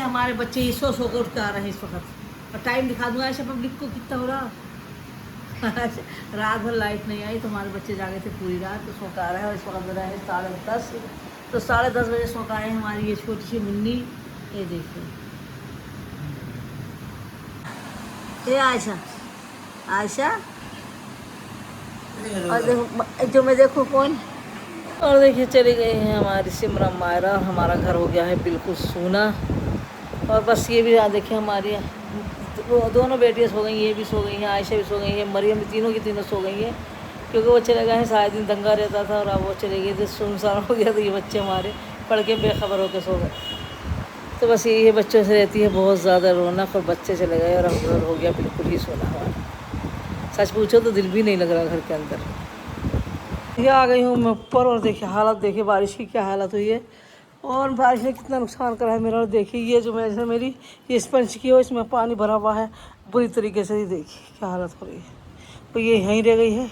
हमारे बच्चे ये सो कर उठ के आ रहे हैं इस वक्त। और टाइम दिखा दूंगा ऐसे पब्लिक को कितना हो रहा। रात भर लाइट नहीं आई तो हमारे बच्चे जागे थे पूरी रात, तो सो के आ रहे हैं। और इस वक्त बजा है 10:30। तो 10:30 बजे सो के आए हैं हमारी ये छोटी सी मुन्नी। ये देखिए, ये आयशा आयशा। और देखो जो मैं देखूँ कौन। और देखिए चली गई है हमारी सिमरन मायरा। हमारा घर हो गया है बिल्कुल सूना। और बस ये भी यहाँ देखिए हमारी वो दोनों बेटियाँ सो गई, ये भी सो गई हैं, आयशा भी सो गई है, मरियम भी, तीनों की तीनों सो गई हैं। क्योंकि वो चले गए हैं, सारे दिन दंगा रहता था और अब वो चले गए थे, सुनसान हो गया। तो ये बच्चे हमारे पढ़ के बेखबर होकर सो गए। तो बस यही है, बच्चों से रहती है बहुत ज़्यादा रौनक। और बच्चे चले गए और अब घर हो गया बिल्कुल ही सोना हमारा। सच पूछो तो दिल भी नहीं लग रहा घर के अंदर। ये आ गई हूँ मैं ऊपर और देखिए हालत, देखिए बारिश की क्या हालत हुई है। और बारिश ने कितना नुकसान करा है मेरा। और देखिए ये जो मेरी ये स्पंज की हो, इसमें पानी भरा हुआ है बुरी तरीके से। ही देखिए क्या हालत हो रही है। तो ये यहीं रह गई है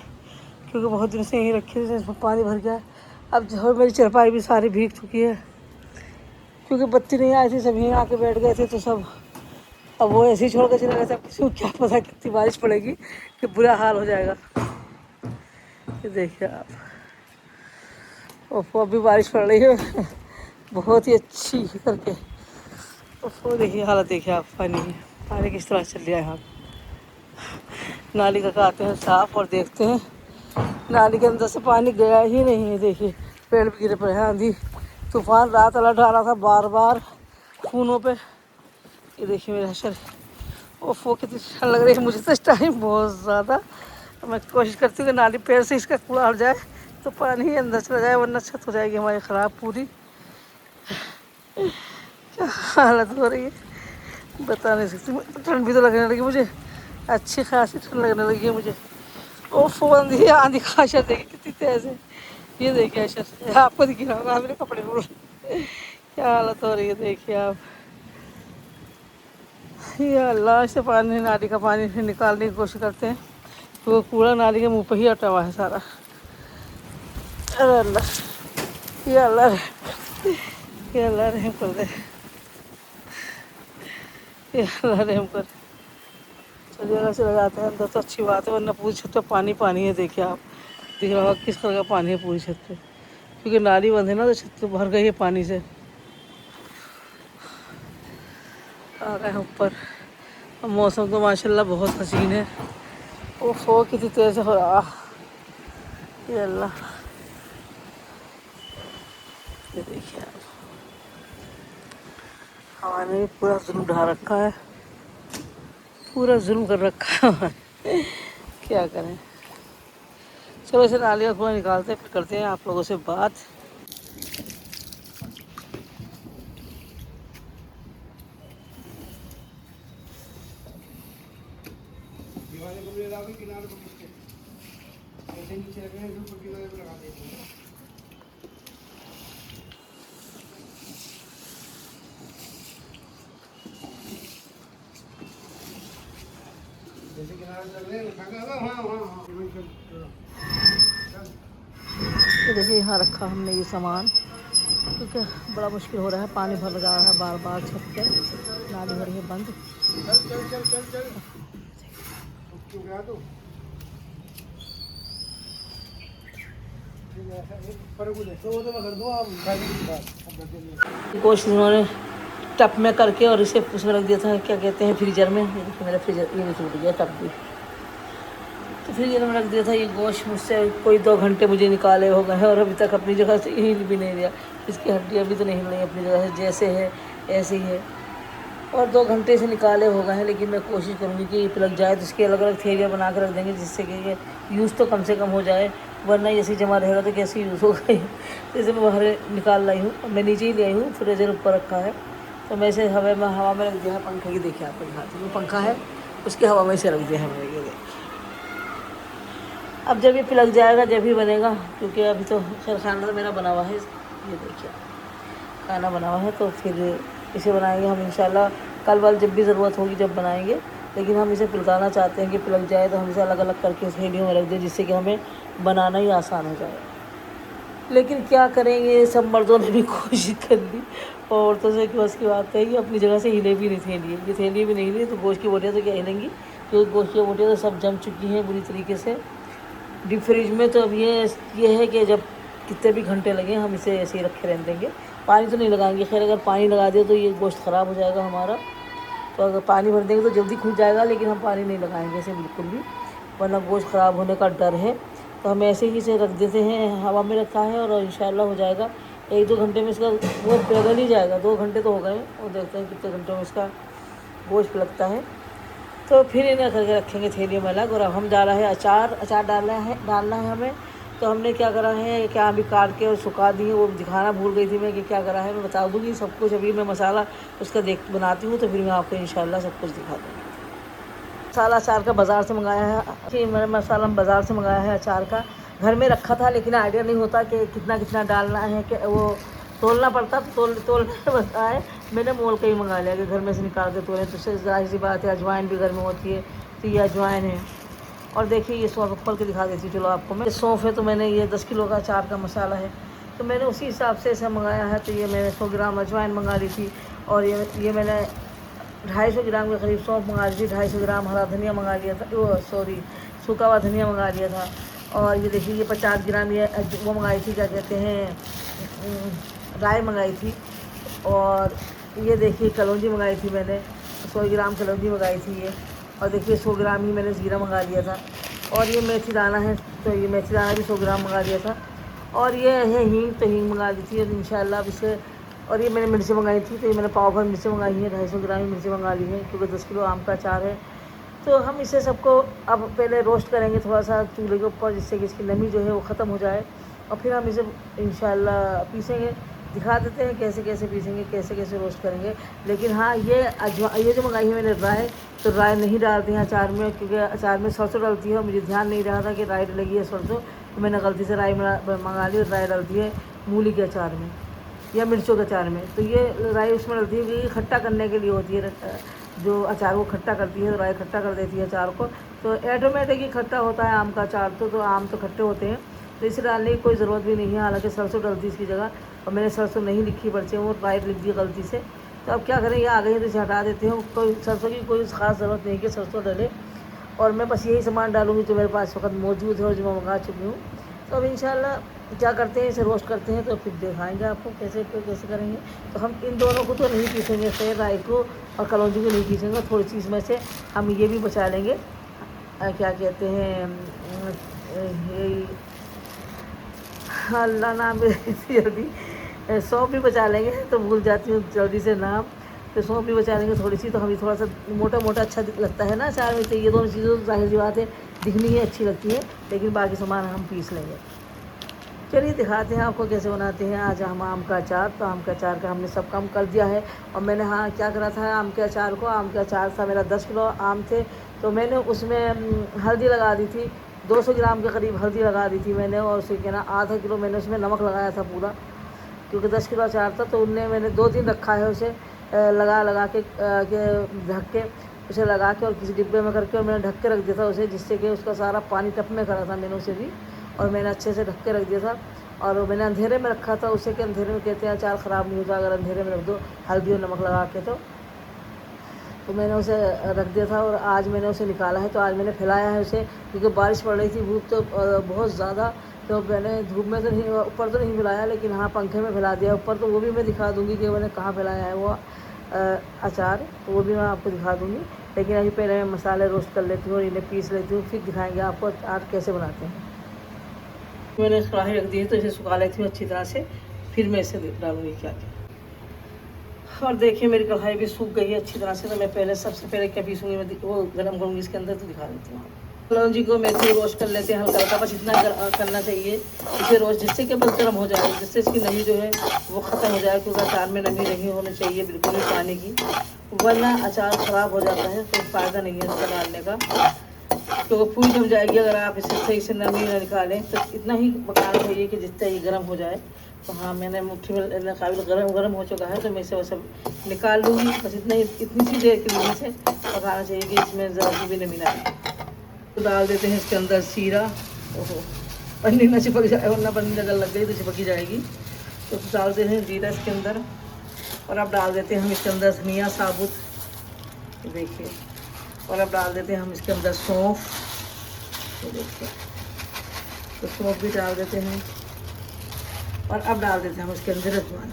क्योंकि बहुत दिन से यहीं रखी थी, इसमें पानी भर गया है। अब जो मेरी चारपाई भी सारी भीग चुकी है क्योंकि बत्ती नहीं आई थी, सब यहीं आके बैठ गए थे। तो सब अब वो ऐसे ही छोड़ कर चले गए थे। अब किसी को क्या पता कितनी बारिश पड़ेगी कि बुरा हाल हो जाएगा। ये देखिए आप, और अभी बारिश पड़ रही है बहुत ही अच्छी करके। तो देखिए हालत देखिए आप, पानी किस तरह चल रहा है यहाँ। नाली का कराते हैं साफ और देखते हैं नाली के अंदर से पानी गया ही नहीं है। देखिए पेड़ भी गिरे पड़े हैं, आंधी तूफान रात अलर्ट आ रहा था बार बार खूनों पे। ये देखिए मेरा शरीर, वो कितनी ठंड लग रही है मुझे तो इस टाइम बहुत ज़्यादा। मैं कोशिश करती हूँ कि नाली पेड़ से इसका कूड़ा हट जाए तो पानी ही अंदर चला जाए, वरना छत हो जाएगी हमारी ख़राब पूरी। क्या हालत हो रही है बता नहीं सकती। ठंड भी तो लगने लगी मुझे, अच्छी खासी ठंड लगने लगी है मुझे। ओ फोन दी आंधी का असर देखिए कितनी तेज़ है। ये देखिए असर आपको दिख रहा होगा, मेरे कपड़े उड़ क्या हालत हो रही है देखिए आप। ये अल्लाह से पानी, नाली का पानी निकालने की कोशिश करते हैं तो वो कूड़ा नाली के मुंह पे ही अटा हुआ है सारा। अरे अल्लाह, ये अल्लाह, ये अल्लाह रहम कर दे, ये अल्लाह रहम कर। चलिए अगर चले जाते हैं अंदर तो अच्छी बात है, वरना पूरी छत पे पानी पानी है। देखिए आप, दिख रहा होगा किस तरह का पानी है पूरी छत पे, क्योंकि नाली बंद है ना तो छत तो भर गई है पानी से। आ गए हैं ऊपर। मौसम तो माशाल्लाह बहुत हसीन है। ओहो कितनी तेज़ हो रहा, ये अल्लाह। ये देखिए आप, हवा ने भी पूरा जुल्म ढा रखा है, पूरा जुल्म कर रखा है। क्या करें। चलो इसे नाली का कूड़ा निकालते हैं, फिर करते हैं आप लोगों से बात। ये देखिए यहाँ रखा हमने ये सामान, क्योंकि बड़ा मुश्किल हो रहा है, पानी भर रहा है बार बार छत पे, नाली हो रही है बंद। कोशिश उन्होंने टप में करके और इसे उसमें रख दिया था, क्या कहते हैं फ्रीजर में। ये देखिए मेरा फ्रीजर ये भी टूट गया टप भी, तो फ्रीजर में रख दिया था। ये गोश्त मुझसे कोई 2 घंटे मुझे निकाले हो गए हैं और अभी तक अपनी जगह से हिल भी नहीं दिया। इसकी हड्डियाँ अभी तो नहीं हिल रही अपनी जगह से, जैसे है ऐसे ही है। और 2 घंटे से निकाले हो गए हैं, लेकिन मैं कोशिश करूँगी कि ये लग जाए तो इसकी अलग अलग थैलियाँ बना कर रख देंगे, जिससे कि ये यूज़ तो कम से कम हो जाए, वरना ऐसे ही जमा रहेगा तो कैसे यूज़ होगा। तो इसे मैं बाहर निकाल लाई हूँ, मैं नीचे ही ले आई हूँ, फ्रीजर ऊपर रखा है। तो मैं इसे हवा में रख दिया है, पंखे की देखिए आपको दिखाती हूँ, पंखा है उसके हवा में इसे रख दिया है मैंने। ये देखिए अब जब ये पिलक जाएगा जब ही बनेगा, क्योंकि अभी तो खैर खाना तो मेरा बना हुआ है। ये देखिए खाना बना हुआ है, तो फिर इसे बनाएंगे हम इंशाल्लाह कल वाल, जब भी ज़रूरत होगी जब बनाएंगे। लेकिन हम इसे पिलकाना चाहते हैं कि पिलक जाए तो हम इसे अलग अलग करके थैलियों में रख दें, जिससे कि हमें बनाना ही आसान हो जाए। लेकिन क्या करेंगे, सब मर्दों ने भी कोशिश कर ली। औरतों से बस की बात है कि अपनी जगह से हिले भी नहीं थैली, ये थैली भी नहीं हिली तो गोश्त की बोटियाँ तो क्या हिलेंगी, क्योंकि गोश्त की बोटियाँ तो सब जम चुकी हैं बुरी तरीके से डीप फ्रिज में। तो अब ये है कि जब कितने भी घंटे लगे हम इसे ऐसे ही रखे रहने देंगे, पानी तो नहीं लगाएंगे। खैर अगर पानी लगा दिया तो ये गोश्त ख़राब हो जाएगा हमारा, तो अगर पानी भर देंगे तो जल्दी खुल जाएगा, लेकिन हम पानी नहीं लगाएंगे इसे बिल्कुल भी, वरना गोश्त ख़राब होने का डर है। तो हम ऐसे ही इसे रख देते हैं, हवा में रखा है और इंशाल्लाह हो जाएगा 1-2 घंटे में इसका वो पैदल ही जाएगा। 2 घंटे तो हो गए और देखते हैं कितने घंटों में इसका गोश्त लगता है। तो फिर इन्हें करके रखेंगे थैली में अलग। और अब हम डाला है अचार डालना है हमें। तो हमने क्या करा है, क्या अभी काट के और सुखा दिए, वो दिखाना भूल गई थी मैं कि क्या करा है। मैं बता दूँगी सब कुछ, अभी मैं मसाला उसका बनाती हूँ तो फिर मैं आपको इंशाल्लाह सब कुछ दिखा दूँगी। मसाला अचार का बाज़ार से मंगाया है कि मैंने मसाला बाज़ार से मंगाया है अचार का। घर में रखा था लेकिन आइडिया नहीं होता कि कितना कितना डालना है, कि वो तोलना पड़ता, तो तोलने पड़ता है। मैंने मोल का ही मंगा लिया कि घर में से निकाल के तोलें, तो उससे ज़ाहिर सी बात है अजवाइन भी घर में होती है, तो ये अजवाइन है। और देखिए ये सौंफ खोल के दिखा देती हूँ, चलो आपको मैं। सौंफ है तो मैंने ये 10 किलो का अचार का मसाला है, तो मैंने उसी हिसाब से ऐसा मंगाया है। तो ये मैंने 100 ग्राम अजवाइन मंगा ली थी, और ये मैंने 250 ग्राम के करीब सौंफ मंगा ली थी, 250 ग्राम हरा धनिया मंगा लिया था, सॉरी सूखा हुआ धनिया मंगा लिया था। और ये देखिए ये 50 ग्राम ये वो मंगाई थी, क्या कहते हैं, राई मंगाई थी। और ये देखिए कलौंजी मंगाई थी मैंने, 100 ग्राम कलौंजी मंगाई थी ये। और देखिए 100 ग्राम ही मैंने ज़ीरा मंगा लिया था। और ये मेथी दाना है, तो ये मेथी दाना भी 100 ग्राम मंगा लिया था। और ये है हींग, तो हींग मंगा ली थी इंशाल्लाह अब इसे। और ये मैंने मिर्ची मंगाई थी, तो ये मैंने पाव भर मिर्ची मंगाई है, 250 ग्राम ही मिर्ची मंगा ली है, क्योंकि 10 किलो आम का अचार है। तो हम इसे सबको अब पहले रोस्ट करेंगे थोड़ा सा चूल्हे के ऊपर, जिससे कि इसकी नमी जो है वो ख़त्म हो जाए, और फिर हम इसे इंशाल्लाह पीसेंगे। दिखा देते हैं कैसे कैसे पीसेंगे, कैसे कैसे रोस्ट करेंगे। लेकिन हाँ ये जो मंगाई है मैंने राय, तो राय नहीं डालते हैं अचार में, क्योंकि अचार में सरसों डलती है और मुझे ध्यान नहीं रहा था कि राय डलेगी है सरसों, तो मैंने गलती से राय मंगा ली और राय डलती है मूली के अचार में या मिर्चों के अचार में। तो ये राई उसमें डलती है कि खट्टा करने के लिए होती है, जो अचार को खट्टा करती है, तो राई खट्टा कर देती है अचार को। तो ऑटोमेटिक ही खट्टा होता है आम का अचार, तो आम तो खट्टे होते हैं, तो इसे डालने की कोई ज़रूरत भी नहीं है। हालांकि सरसों डलती इसकी जगह, और मैंने सरसों नहीं लिखी पर्चे, वो राइट लिख दी गलती से। तो अब क्या करें, ये आ गई है तो इसे हटा देते हैं। कोई सरसों की कोई ख़ास ज़रूरत नहीं कि सरसों डले, और मैं बस यही सामान डालूँगी जो मेरे पास वक्त मौजूद है और जो मैं मंगा चुकी हूँ। तो अब इंशाल्लाह क्या करते हैं, इसे रोस्ट करते हैं, तो फिर दिखाएंगे आपको कैसे कैसे करेंगे। तो हम इन दोनों को तो नहीं पीसेंगे, खैर राई को और कलौंजी को नहीं पीसेंगे, थोड़ी सी इसमें से हम ये भी बचा लेंगे, क्या कहते हैं, यही अल्लाह नाम जल्दी, सौंफ भी बचा लेंगे, तो भूल जाती हूँ जल्दी से नाम। तो सौंफ भी बचा लेंगे थोड़ी सी, तो हमें थोड़ा सा मोटा मोटा अच्छा लगता है ना अचार में। तो ये दोनों चीज़ें तो जाहिर सी बात है दिखनी ही अच्छी लगती है, लेकिन बाकी सामान हम पीस लेंगे। चलिए दिखाते हैं आपको कैसे बनाते हैं आज हम आम का अचार। तो आम के अचार का हमने सब काम कर दिया है, और मैंने हाँ क्या करा था आम के अचार को, आम के अचार था मेरा 10 किलो आम थे, तो मैंने उसमें हल्दी लगा दी थी, 200 ग्राम के करीब हल्दी लगा दी थी मैंने। और उसे क्या ना आधा किलो मैंने उसमें नमक लगाया था पूरा, क्योंकि 10 किलो अचार था। तो उनने मैंने 2 दिन रखा है उसे लगा के ढक के, उसे लगा के और किसी डिब्बे में करके, और मैंने ढक के रख दिया था उसे, जिससे कि उसका सारा पानी टप में करा था मैंने उसे भी, और मैंने अच्छे से ढक के रख दिया था। और मैंने अंधेरे में रखा था उसे, कि अंधेरे में कहते हैं अचार ख़राब नहीं होता अगर अंधेरे में रख दो हल्दी और नमक लगा के। तो मैंने उसे रख दिया था, और आज मैंने उसे निकाला है। तो आज मैंने फैलाया है उसे, क्योंकि बारिश पड़ रही थी, धूप तो बहुत ज़्यादा, तो मैंने धूप में तो नहीं, ऊपर तो नहीं फैलाया, लेकिन हाँ पंखे में फैला दिया ऊपर। तो वो भी मैं दिखा दूँगी कि मैंने कहाँ फैलाया है वो अचार, तो वो भी मैं आपको दिखा दूँगी। लेकिन अभी पहले मैं मसाले रोस्ट कर लेती हूँ और इन्हें पीस लेती हूँ, फिर दिखाएँगे आपको अचार कैसे बनाते हैं। मैंने कढ़ाई रख दी है, तो इसे सुखा लेती हूँ अच्छी तरह से, फिर मैं इसे डालूँगी क्या क्या। और देखिए मेरी कढ़ाई भी सूख गई है अच्छी तरह से। तो मैं पहले सबसे पहले क्या पीसूँगी, मैं वो गर्म करूँगी इसके अंदर, तो दिखा देती हूँ। कलौंजी को मेथी रोस्ट कर लेते हैं हल्का हल्का, बस इतना करना चाहिए इसे रोस्ट, जिससे कि बस गर्म हो जाए, जिससे इसकी नमी जो है वो ख़त्म हो जाए, क्योंकि अचार में नमी नहीं होनी चाहिए बिल्कुल भी पानी की, वरना अचार ख़राब हो जाता है, तो फ़ायदा नहीं है इसका डालने का, क्योंकि पूरी जम जाएगी अगर आप इसे सही से नमी न निकालें। तो इतना ही पकाना चाहिए कि जिससे ये गर्म हो जाए। तो हाँ मैंने मुट्ठी में काबिल गर्म हो चुका है, तो मैं इसे सब निकाल लूँगी। बस इतनी सी देर के लिए इसे पकाना चाहिए कि इसमें ज़रा सी भी नमी ना आए। तो डाल देते हैं इसके अंदर जीरा, ओहो पन्नी ना चिपक जाए, वरना पन्नी अगर लग गई तो चिपक ही जाएगी। तो डालते हैं जीरा इसके अंदर, और अब डाल देते हैं हम इसके अंदर धनिया साबुत, देखिए। और अब डाल देते हैं हम इसके अंदर सौंफ, ये देखिए, तो सौंफ भी डाल देते हैं। और अब डाल देते हैं हम इसके अंदर अजवाइन।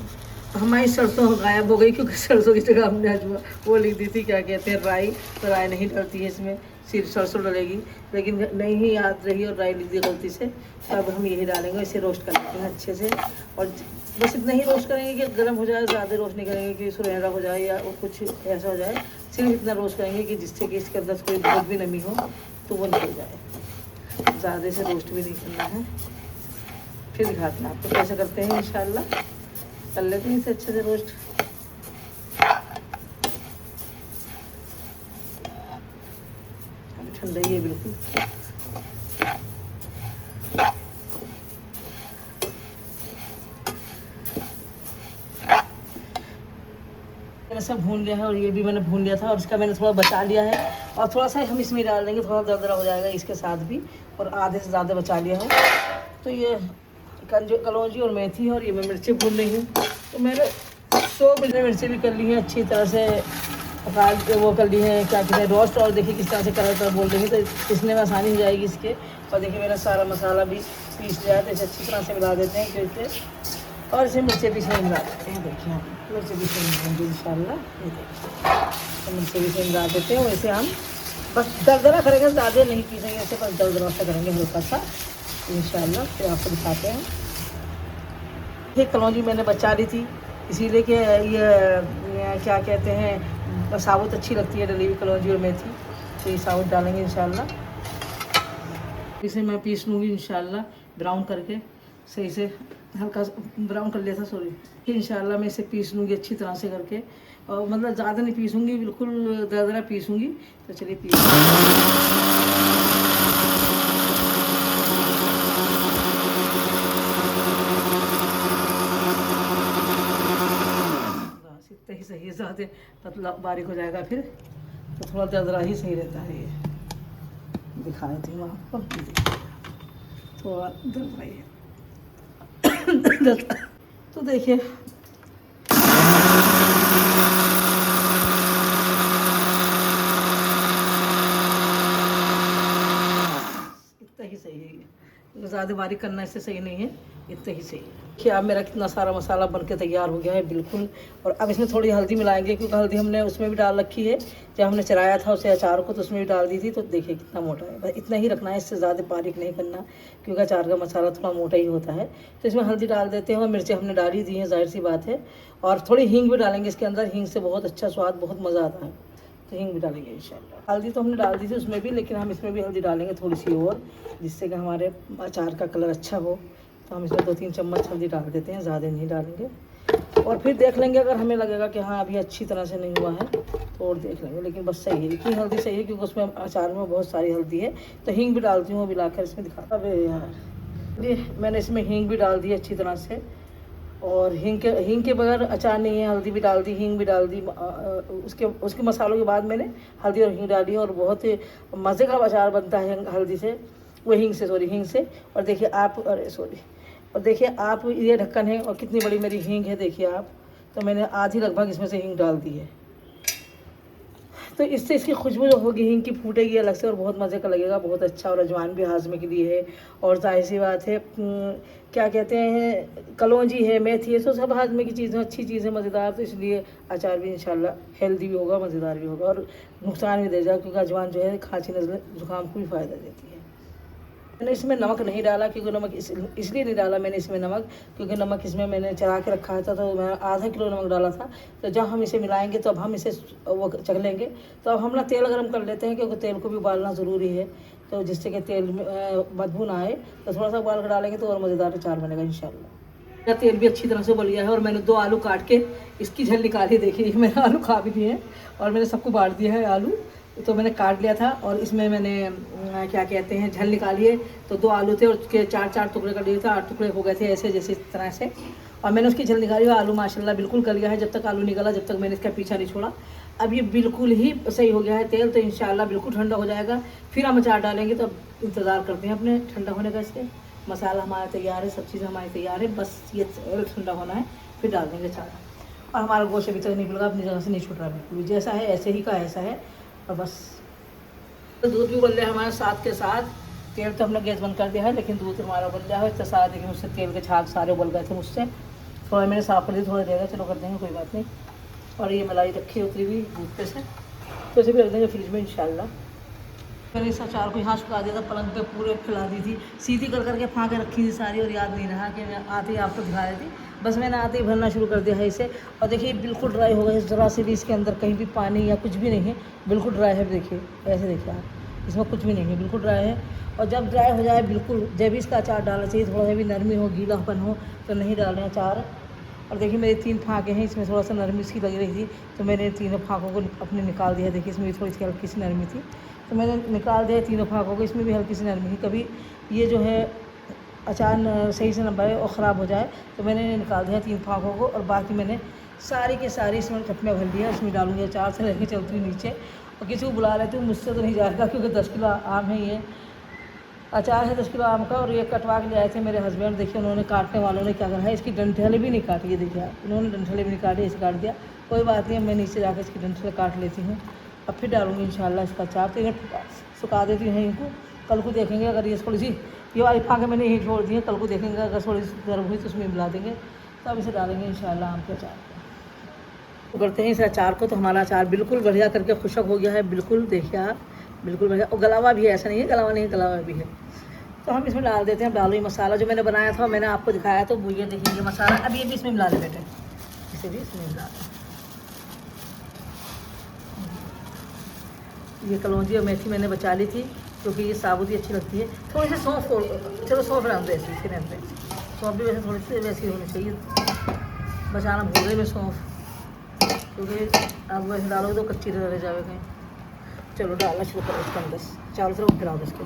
हमारी सरसों गायब हो गई, क्योंकि सरसों की जगह हमने अजवा वो लिख दी थी, क्या कहते हैं, राई। तो राई नहीं डलती है इसमें, सिर्फ सरसों डलेगी, लेकिन नहीं ही याद रही और राई लिख दी गलती से। तो अब हम यही डालेंगे, इसे रोस्ट कर लेते हैं अच्छे से। और बस इतना ही रोस्ट करेंगे कि गर्म हो जाए, ज़्यादा रोस्ट नहीं करेंगे कि सुनहरा हो जाए या कुछ ऐसा हो जाए। सिर्फ इतना रोस्ट करेंगे कि जिससे कि इसके अंदर कोई बहुत भी नमी हो तो वो निकल जाए, ज़्यादा से रोस्ट भी नहीं करना है। फिर दिखाते हैं आपको कैसे करते हैं, इंशाल्लाह कर लेते हैं इसे अच्छे से रोस्ट। अभी ठंडा ही है बिल्कुल। मैंने सब भून लिया है, और ये भी मैंने भून लिया था, और इसका मैंने थोड़ा बचा लिया है। और थोड़ा सा हम इसमें डाल देंगे, थोड़ा दरदरा हो जाएगा इसके साथ भी, और आधे से ज़्यादा बचा लिया है। तो ये कलौंजी और मेथी, और ये मैं मिर्ची भून रही हूँ। तो मैंने 100 मिर्ची भी कर ली है, अच्छी तरह से पका वो कर ली है, क्या कहते हैं, रोस्ट। और देखिए किस तरह से कलर बोल रही है, तो पिसने में आसानी हो जाएगी इसके। और देखिए मेरा सारा मसाला भी पीस लिया है, तो इसे अच्छी तरह से मिला देते हैं क्योंकि, और इसे मिर्ची पीसने मिला देते हैं। देखिए हम मिर्ची पीसने मिलाएंगे इंशाल्लाह, ये देखिए तो मिर्ची पीसने मिला देते हैं। वैसे हम बस दरदरा करेंगे, ज़्यादा नहीं पीसेंगे ऐसे, बस दरदरा सा करेंगे हल्का सा इंशाल्लाह। फिर आपको दिखाते हैं। ये कलौंजी मैंने बचा ली थी, इसीलिए कि ये क्या कहते हैं, साबुत अच्छी लगती है डली हुई कलौंजी और मेथी, तो ये साबुत डालेंगे इंशाल्लाह। इसे मैं पीस लूँगी इंशाल्लाह, ब्राउन करके सही से, हल्का ब्राउन कर लिया था सॉरी। इंशाल्लाह मैं इसे पीस लूँगी अच्छी तरह से करके, और मतलब ज़्यादा नहीं पीसूँगी, बिल्कुल दरदरा पीसूँगी। तो चलिए पीस इतना ही सही है, ज़्यादा पतला बारीक हो जाएगा फिर, तो थोड़ा दरदरा ही सही रहता है। ये दिखा देती हूँ आपको, थोड़ा दरदरा ही तो देखिए इतना ही सही है, ज़्यादा बारीक करना इससे सही नहीं है, इतना ही सही है। क्या मेरा कितना सारा मसाला बनके तैयार हो गया है बिल्कुल। और अब इसमें थोड़ी हल्दी मिलाएंगे, क्योंकि हल्दी हमने उसमें भी डाल रखी है, जब हमने चराया था उसे अचार को, तो उसमें भी डाल दी थी। तो देखिए कितना मोटा है, बस इतना ही रखना है, इससे ज़्यादा बारीक नहीं करना, क्योंकि अचार का मसाला थोड़ा मोटा ही होता है। तो इसमें हल्दी डाल देते हैं, और मिर्चें हमने डाली दी हैं, जाहिर सी बात है। और थोड़ी हींग भी डालेंगे इसके अंदर, हींग से बहुत अच्छा स्वाद, बहुत मज़ा आता है, तो हींग भी डालेंगे इंशाल्लाह। हल्दी तो हमने डाल दी थी उसमें भी, लेकिन हम इसमें भी हल्दी डालेंगे थोड़ी सी और, जिससे कि हमारे अचार का कलर अच्छा हो। तो हम इसमें 2-3 चम्मच हल्दी डाल देते हैं, ज़्यादा नहीं डालेंगे। और फिर देख लेंगे, अगर हमें लगेगा कि हाँ अभी अच्छी तरह से नहीं हुआ है तो और देख लेंगे, लेकिन बस सही है, इतनी हल्दी सही है, क्योंकि उसमें अचार में बहुत सारी हल्दी है। तो हींग भी डालती हूँ, मिलाकर इसमें दिखाता। अबे यार, ये मैंने इसमें हींग भी डाल दी अच्छी तरह से। और हींग के बगैर अचार नहीं है, हल्दी भी डाल दी, हींग भी डाल दी। उसके मसालों के बाद मैंने हल्दी और हींग डाली, और बहुत ही मज़े का अचार बनता है हल्दी से, वो हींग से। और देखिए आप, अरे सॉरी, और देखिए आप, ये ढक्कन है, और कितनी बड़ी मेरी हींग है देखिए आप। तो मैंने आधी लगभग इसमें से हींग डाल दी है, तो इससे इसकी खुशबू जो होगी हींग की फूटेगी अलग से, और बहुत मज़े का लगेगा, बहुत अच्छा। और अजवाइन भी हाजमे के लिए है, और जाहिर सी बात है, क्या कहते हैं, कलौंजी है, मेथी है, तो सब हाजमे की चीज़ें, अच्छी चीज़ें, मज़ेदार। तो इसलिए अचार भी इंशाल्लाह हेल्दी भी होगा, मज़ेदार भी होगा, और नुकसान भी देगा, क्योंकि अजवाइन जो है खांसी नज़ले जुकाम को भी फ़ायदा देती है। मैंने इसमें नमक नहीं डाला, क्योंकि नमक इसलिए नहीं डाला मैंने इसमें नमक, क्योंकि नमक इसमें मैंने चढ़ा के रखा था, तो मैं आधा किलो नमक डाला था। तो जब हम इसे मिलाएंगे तो अब हम इसे वो चख लेंगे। तो अब हम ना तेल गर्म कर लेते हैं, क्योंकि तेल को भी उबालना ज़रूरी है, तो जिससे कि तेल में बदबू ना आए। तो थोड़ा सा उबाल कर डालेंगे तो और मज़ेदार अचार बनेगा इंशाल्लाह। मेरा तेल भी अच्छी तरह से उबल गया है, और मैंने 2 आलू काट के इसकी झल निकाली। देखिए मैंने आलू खा भी दिए हैं, और मैंने सबको बांट दिया है आलू। तो मैंने काट लिया था, और इसमें मैंने क्या कहते हैं, झल निकाली है। तो 2 आलू थे, और उसके 4-4 टुकड़े कर लिए थे, 8 टुकड़े हो गए थे ऐसे, जैसे इस तरह से। और मैंने उसकी झल निकाली, और आलू माशाल्लाह बिल्कुल गल गया है। जब तक आलू निकला, जब तक मैंने इसका पीछा नहीं छोड़ा। अब ये बिल्कुल ही सही हो गया है तेल, तो इंशाल्लाह बिल्कुल ठंडा हो जाएगा, फिर हम अचार डालेंगे। तो अब इंतज़ार करते हैं अपने ठंडा होने का इसके। मसाला हमारा तैयार है, सब चीज़ हमारी तैयार है, बस ये ठंडा होना है, फिर डाल देंगे चावल। और हमारा गोश्त अभी तक नहीं खुला, अपनी जगह से नहीं छूट रहा बिल्कुल भी, जैसा है ऐसे ही का ऐसा है। और बस तो दूध भी उबल रहा है हमारे साथ के साथ। तेल तो हमने गैस बंद कर दिया है, लेकिन दूध हमारा उबल रहा है इतना सारा। देखिए मुझसे तेल के छाग सारे उबल गए थे मुझसे, थोड़ा मैंने साफ कर दी, थोड़ा देगा, चलो कर देंगे, कोई बात नहीं। और ये मलाई रखी है उतरी हुई दूध पे से, तो इसे भी रख देंगे फ्रिज में इंशाल्लाह। मैंने इस अचार को यहाँ सुखा दिया था, पलंग पे पूरे फैला दी थी, सीधी कर करके फाँके रखी थी सारी, और याद नहीं रहा कि मैं आते ही आपको दिखा रही थी। बस मैंने आते ही भरना शुरू कर दिया है इसे। और देखिए बिल्कुल ड्राई हो गया, ज़रा से भी इसके अंदर कहीं भी पानी या कुछ भी नहीं है, बिल्कुल ड्राई है। देखिए ऐसे देखिए आप, इसमें कुछ भी नहीं है, बिल्कुल ड्राई है। और जब ड्राई हो जाए बिल्कुल, जब भी इसका अचार डालना चाहिए, थोड़ा सा भी नरमी हो, गीलापन हो तो नहीं डालें अचार। और देखिए मेरे 3 फाँके हैं, इसमें थोड़ा सा नरमी सी लग रही थी, तो मैंने तीनों फाँकों को अपने निकाल दिया। देखिए इसमें भी थोड़ी सी हल्की सी नरमी थी, तो मैंने निकाल दिया तीनों फाँकों को। इसमें भी हल्की सी नरमी थी, कभी ये जो है अचार सही से न बने और ख़राब हो जाए, तो मैंने निकाल दिया 3 फाँकों को। और बाकी मैंने सारी के सारी इसमें कप में भर लिया, इसमें डालूंगी अचार से लेके चलती हूँ नीचे। और किसी को बुला लेती हूँ, मुझसे तो नहीं जाएगा, क्योंकि 10 किलो आम है, ये अचार है 10 किलो आम का। और ये कटवा के ले आए थे मेरे हस्बैंड। देखिए उन्होंने, काटने वालों ने क्या करा है, इसकी डंठलें भी नहीं काटी है। देखिए उन्होंने डंठलें भी नहीं काटी, इसे काट दिया। कोई बात नहीं, मैं नीचे जाकर इसकी डंठलें काट लेती हूँ, अब फिर डालूंगी इंशाल्लाह इसका अचार। तो इन्हें सुखा देती हूँ इनको, कल को देखेंगे अगर ये थोड़ी सी, ये वाली फाँके मैंने यहीं छोड़ दी है, कल को देखेंगे अगर थोड़ी सी गर्म हुई तो उसमें मिला देंगे, तो अब इसे डालेंगे इंशाल्लाह आम के अचार को। करते हैं इस अचार को। तो हमारा अचार बिल्कुल बढ़िया करके खुशक हो गया है, बिल्कुल देखिए आप, बिल्कुल बढ़िया। और गलावा भी है, ऐसा नहीं है गलावा नहीं है, गलावा भी है। तो हम इसमें डाल देते हैं, डालो ये मसाला जो मैंने बनाया था, मैंने आपको दिखाया, तो वो ये देखिए ये मसाला, अब ये भी इसमें मिला दे बेटे, इसे भी इसमें मिला दें। ये कलौंजी और मेथी मैंने बचा ली थी, क्योंकि ये साबुत ही अच्छी लगती है। थोड़ी सी सौंफ, चलो सौंफ डाल दो ऐसी, इसके रहने पे सौंफ भी वैसे थोड़ी सी वैसी होनी चाहिए, बचाना भूल रही मैं सौंफ, क्योंकि आप वैसे डालोगे तो कच्ची रह जाएगा कहीं। चलो डालना शुरू करो इसके अंदर, चारों तरफ फैलाओ इसके,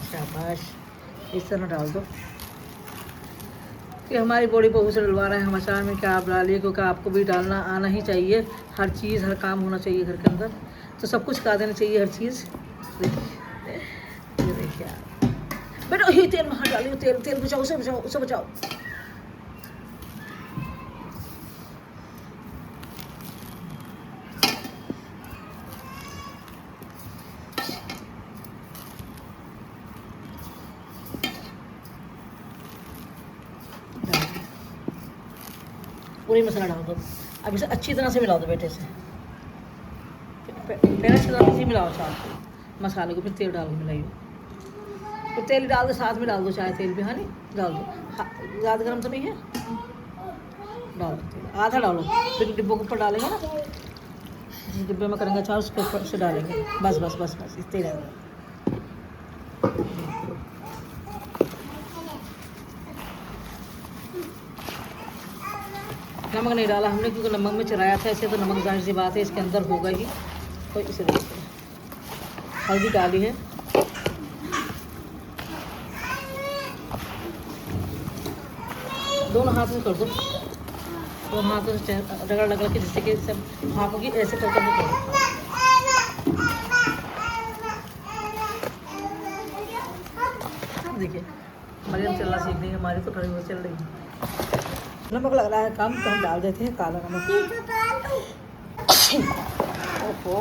शाबाश, इस तरह डाल दो। कि हमारी बॉडी बहू से डलवा रहे हैं हम अचार में, क्या आप डालिए, क्योंकि आपको भी डालना आना ही चाहिए, हर चीज़ हर काम होना चाहिए घर के अंदर, तो सब कुछ खा देना चाहिए हर चीज़। देखिए आप बेटा, ये तेल में हाथ डालिए, तेल तेल बचाओ, उसे बचाओ, उसे बचाओ। पूरी मसाला डाल दो, अब इसे अच्छी तरह से मिला दो बेटे से, पहले अच्छी तरह से मिलाओ चावल को, मसाले को, फिर तेल डाल के मिलाइए। फिर तेल डाल दो, साथ में डाल दो, चाहे तेल भी, हाँ नहीं डाल दो, ज़्यादा गर्म तो नहीं है, डाल दो तेल, आधा डालो, फिर डिब्बों के ऊपर डालेंगे ना, जिस डिब्बे में करेंगे चावल उसके ऊपर से डालेंगे, बस बस बस बस इस तेल। नमक नहीं डाला हमने, क्योंकि नमक में चराया था ऐसे, तो नमक जाहिर सी बात है इसके अंदर होगा ही, तो इसे देखते हैं। हल्दी डाली है, दोनों हाथों से कर दो, दोनों हाथों से रगड़ रगड़ के, जिससे कि सब हाथों की ऐसे कर कर देखिए हमारी हम चलना सीख रही है, हमारी तो खड़ी हो चल रही है। नमक लग रहा है कम, तो हम डाल देते हैं काला नमक। ओहो,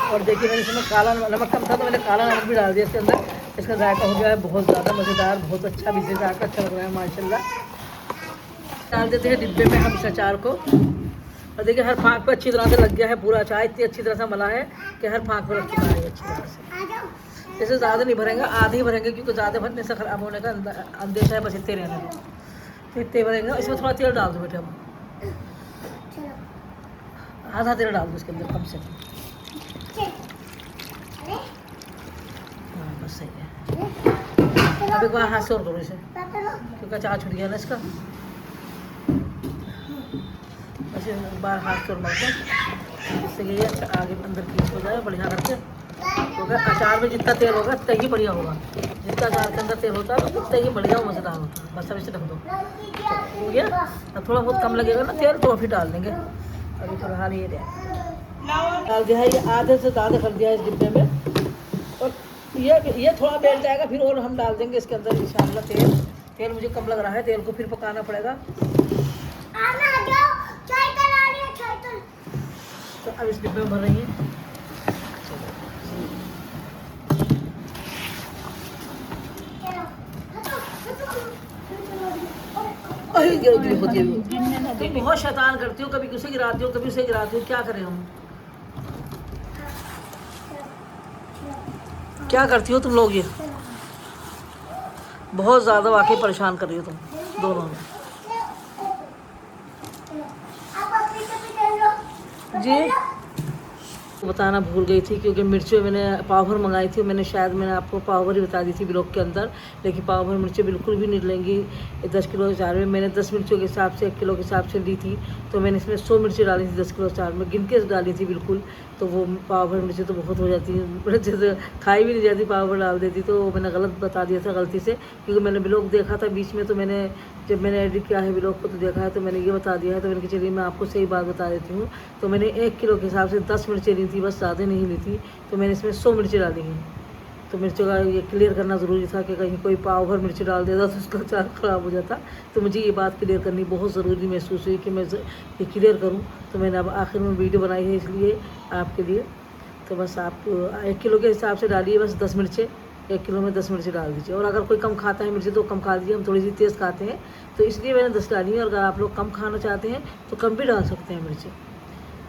और देखिए मैंने इसमें काला नमक कम था, तो मैंने काला नमक भी डाल दिया इसके अंदर। इसका जायका हो गया है बहुत ज़्यादा मज़ेदार, बहुत अच्छा, विशेष जायका अच्छा लग रहा है माशाल्लाह। डाल देते हैं डिब्बे में हम इस अचार को। और देखिए हर फाँक पे अच्छी तरह से लग गया है पूरा अचार, इतनी अच्छी तरह से मला है कि हर फाँक पर लग चुका है अच्छी तरह से। जैसे ज़्यादा नहीं भरेंगे, आधे ही भरेंगे, क्योंकि ज़्यादा भरने से ख़राब होने का अंदेशा है, बस इतने रहने दो, तो इतने भरेंगे। इसमें थोड़ा तेल डाल दो बेटे, हम आधा तेल डाल दो इसके अंदर कम से कम, हाँ बस सही है। अब एक बार हाथ से और करो इसे, क्योंकि अचार छुट गया ना इसका, बस एक बार हाथ से और मल दो, जिससे कि ये आगे अंदर पीस हो जाए बढ़िया करके। क्योंकि अचार में जितना तेल होगा उतना ही बढ़िया होगा। जितना अचार के अंदर तेल होता है उतना ही बढ़िया मज़ेदार होता है। बस अब इसे रख दो, हो गया। अब थोड़ा बहुत कम लगेगा ना तेल तो फिर डाल देंगे। अभी फिलहाल ये डाल दिया है, ये आधे से ज़्यादा कर दिया है इस डिब्बे में। और ये थोड़ा बैठ जाएगा फिर और हम डाल देंगे इसके अंदर इंशाल्लाह तेल। तेल मुझे कम लग रहा है, तेल को फिर पकाना पड़ेगा। तो अब इस डिब्बे में भर रही है। तुम बहुत शैतान करती हो, कभी उसे गिराती हो कभी उसे गिराती हो, क्या करें हम? क्या करती हो तुम लोग? ये बहुत ज़्यादा वाकई परेशान कर रही हो तुम दोनों में। जी बताना भूल गई थी क्योंकि मिर्चें मैंने पाव भर मंगाई थी। मैंने आपको पाव भर ही बता दी थी ब्लॉग के अंदर, लेकिन पाव भर मिर्चें बिल्कुल भी नहीं लेंगी 10 किलो अचार में। मैंने 10 मिर्चों के हिसाब से 1 किलो के हिसाब से ली थी, तो मैंने इसमें 100 मिर्चें डाली थी 10 किलो अचार में, गिन के डाली थी बिल्कुल। तो वो पाव भर मिर्चें तो बहुत हो जाती हैं, जैसे खाई भी नहीं जाती, पाव भर डाल देती। तो मैंने गलत बता दिया था गलती से, क्योंकि मैंने ब्लॉग देखा था बीच में, तो जब मैंने एडिट किया है ब्लॉग को तो देखा है, तो मैंने ये बता दिया है। तो मैंने कहा चलिए मैं आपको सही बात बता देती हूँ। तो मैंने 1 किलो के हिसाब से 10 मिर्चें ली थी, बस ज़्यादा नहीं ली थी। तो मैंने इसमें 100 मिर्चें डाली हैं। तो मिर्चों का ये क्लियर करना ज़रूरी था कि कहीं कोई पाव भर मिर्ची डाल देता तो उसका अचार ख़राब हो जाता। तो मुझे ये बात क्लियर करनी बहुत ज़रूरी महसूस हुई कि मैं ये क्लियर करूँ। तो मैंने अब आखिर में वीडियो बनाई है इसलिए आपके लिए। तो बस आप 1 किलो के हिसाब से डालिए, बस 10 मिर्चें। 1 किलो में 10 मिर्ची डाल दीजिए। और अगर कोई कम खाता है मिर्ची तो कम खा दीजिए, हम थोड़ी सी तेज़ खाते हैं तो इसलिए मैंने 10 डाली है। और अगर आप लोग कम खाना चाहते हैं तो कम भी डाल सकते हैं मिर्ची,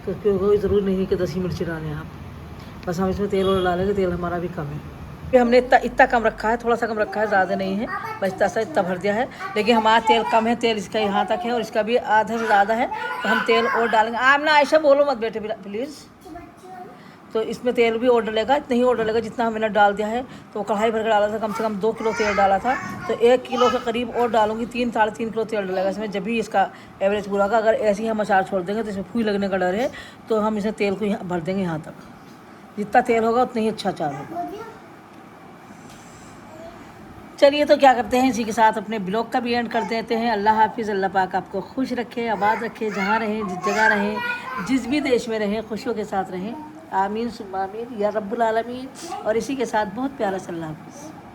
तो कोई ज़रूरी नहीं है कि 10 ही मिर्ची डालें आप। बस हम इसमें तेल और डालेंगे, तेल हमारा भी कम है। फिर हमने इतना कम रखा है, थोड़ा सा कम रखा है, ज़्यादा नहीं है, बस इतना भर दिया है। लेकिन हमारा तेल कम है, तेल इसका यहाँ तक है और इसका भी आधा से ज़्यादा है, तो हम तेल और डालेंगे। आमना ऐसा बोलो मत बेटे प्लीज़। तो इसमें तेल भी और डलेगा, इतना ही और डलेगा जितना हमने डाल दिया है। तो कढ़ाई भर कर डाला था, कम से कम 2 किलो तेल डाला था, तो 1 किलो के करीब और डालूंगी। 3 साढ़े 3 किलो तेल डलेगा इसमें, जब भी इसका एवरेज पूरा होगा। अगर ऐसे ही हम अचार छोड़ देंगे तो इसमें फूल लगने का डर है, तो हम इसे तेल को भर देंगे यहाँ तक। जितना तेल होगा उतना ही अच्छा अचार होगा। चलिए तो क्या करते हैं, इसी के साथ अपने ब्लॉग का भी एंड कर देते हैं। अल्लाह हाफिज़। अल्लाह पाक आपको खुश रखे, आबाद रखे, जहाँ रहें, जिस जगह रहें, जिस भी देश में रहें, खुशियों के साथ रहें। आमीन सुम्मा आमीन या रब्बुल आलमीन। और इसी के साथ बहुत प्यारा सा अल्लाह हाफिज़।